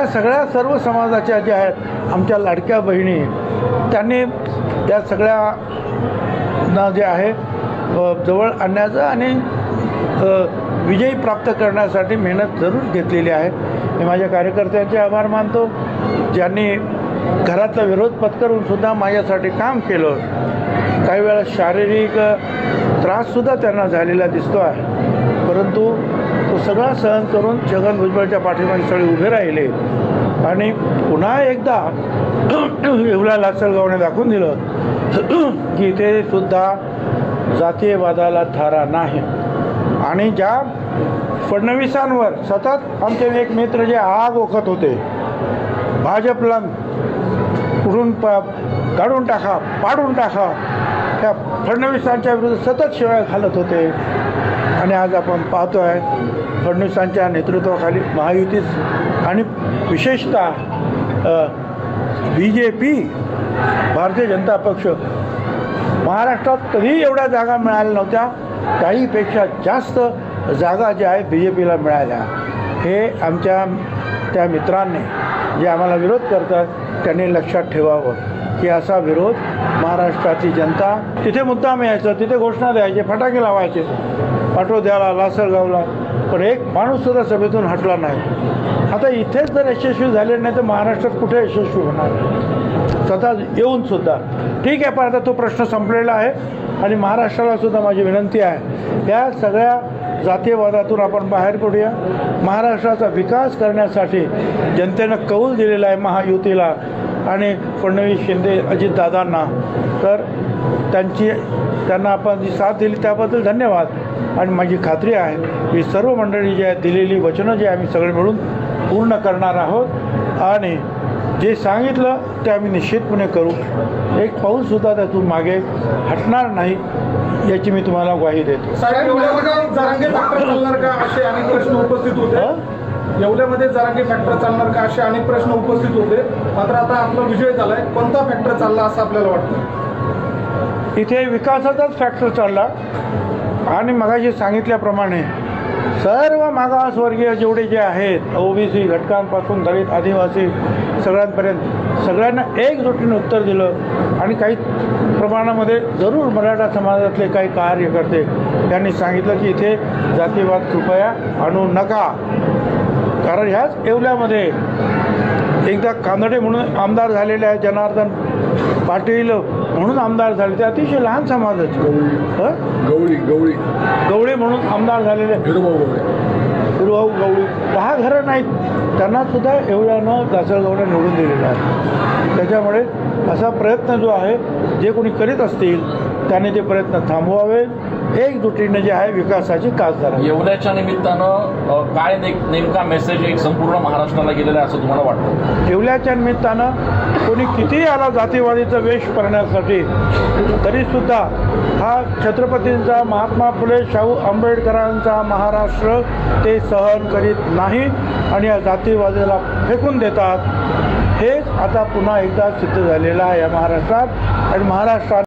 ह्या सगळ्या सर्व समाजाच्या ज्या आहेत आमच्या लाडक्या बहिणी, त्यांनी त्या सगळ्यांना जे आहे जवळ आणण्याचं आणि विजयी प्राप्त करण्यासाठी मेहनत जरूर घेतलेली आहे. मी माझ्या कार्यकर्त्यांचे आभार मानतो, ज्यांनी घराचा विरोध पत्करून सुद्धा माझ्यासाठी काम केलं. काही वेळा शारीरिक त्राससुद्धा त्यांना झालेला दिसतो आहे, परंतु तो सगळा सहन करून छगन भुजबळच्या पाठीमागे सगळे उभे राहिले आणि पुन्हा एकदा येवला लासलगावने दाखवून दिलं की इथे सुद्धा जातीयवादाला थारा नाही. आणि ज्या फडणवीसांवर सतत आमचे एक मित्र जे आग ओकत होते, भाजपला कुठून काढून टाका, पाडून टाका, त्या फडणवीसांच्या विरुद्ध सतत शिवाय घालत होते. आणि आज आपण पाहतो आहे फडणवीसांच्या नेतृत्वाखाली महायुतीच आणि विशेषतः BJP भारतीय जनता पक्ष महाराष्ट्रात कधीही एवढ्या जागा मिळाल्या नव्हत्या, काहीपेक्षा जास्त जागा ज्या आहेत BJPला मिळाल्या. हे आमच्या त्या मित्रांनी जे आम्हाला विरोध करतात त्यांनी लक्षात ठेवावं की असा विरोध महाराष्ट्राची जनता, तिथे मुद्दाम यायचं, तिथे घोषणा द्यायचे, फटाके लावायचे, पाटोद्याला, लासलगावला, पण एक माणूससुद्धा सभेतून हटला नाही. आता इथेच जर यशस्वी झाले नाही तर महाराष्ट्रात कुठे यशस्वी होणार? स्वतः येऊनसुद्धा ठीक आहे, पण आता तो प्रश्न संपलेला आहे. आणि महाराष्ट्राला सुद्धा माझी विनंती आहे, या सगळ्या जातीयवादातून आपण बाहेर पडूया. महाराष्ट्राचा विकास करण्यासाठी जनतेनं कौल दिलेला आहे महायुतीला आणि फडणवीस, शिंदे, अजितदादांना. तर त्यांना आपण जी साथ दिली त्याबद्दल धन्यवाद. आणि माझी खात्री आहे की सर्व मंडळी जी आहेत दिलेली वचनं जे आम्ही सगळे मिळून पूर्ण करणार आहोत आणि जे सांगितलं ते आम्ही निश्चितपणे करू. एक पाऊलसुद्धा त्यातून मागे हटणार नाही याची मी तुम्हाला ग्वाही देतो. जरांगे फॅक्टर चालणार का असे अनेक प्रश्न उपस्थित होते. येवल्यामध्ये जरांगे फॅक्टर चालणार का असे अनेक प्रश्न उपस्थित होते. मात्र आता आपला विजय झालाय, कोणता फॅक्टर चालला असं आपल्याला वाटतं? इथे विकासाचाच फॅक्टर चालला आणि मगाशी सांगितल्याप्रमाणे सर्व मागासवर्गीय जेवढे जे आहेत, OBC घटकांपासून दलित, आदिवासी सगळ्यांपर्यंत सगळ्यांना एकजुटीने उत्तर दिलं. आणि काही प्रमाणामध्ये जरूर मराठा समाजातले काही कार्यकर्ते त्यांनी सांगितलं की इथे जातीवाद कृपया आणू नका. कारण ह्याच येवल्यामध्ये एकदा कानडे म्हणून आमदार झालेले आहेत, जनार्दन पाटील म्हणून आमदार झाले, ते अतिशय लहान समाजाचे. गवळी म्हणून आमदार झालेले फिरुभाऊ गवळी, 10 घरं नाहीत, त्यांना सुद्धा येवल्यानं लासलगावने निवडून दिलेलं आहे. त्याच्यामुळे असा प्रयत्न जो आहे जे कोणी करीत असतील त्याने ते प्रयत्न थांबवावे, एकजुटीने जे आहे विकासाची कास धरावी. येवल्याच्या निमित्तानं काय नेमका मेसेज एक संपूर्ण महाराष्ट्राला गेलेला आहे असं तुम्हाला वाटतं? येवल्याच्या निमित्तानं कोणी कितीही आला जातीवादीचा वेश करण्यासाठी तरीसुद्धा हा छत्रपतींचा, महात्मा फुले शाहू आंबेडकरांचा महाराष्ट्र ते सहन करीत नाही आणि या जातीवादाला फेकून देतात. हेच आता पुन्हा एकदा सिद्ध झालेलं आहे या महाराष्ट्रात. आणि महाराष्ट्रात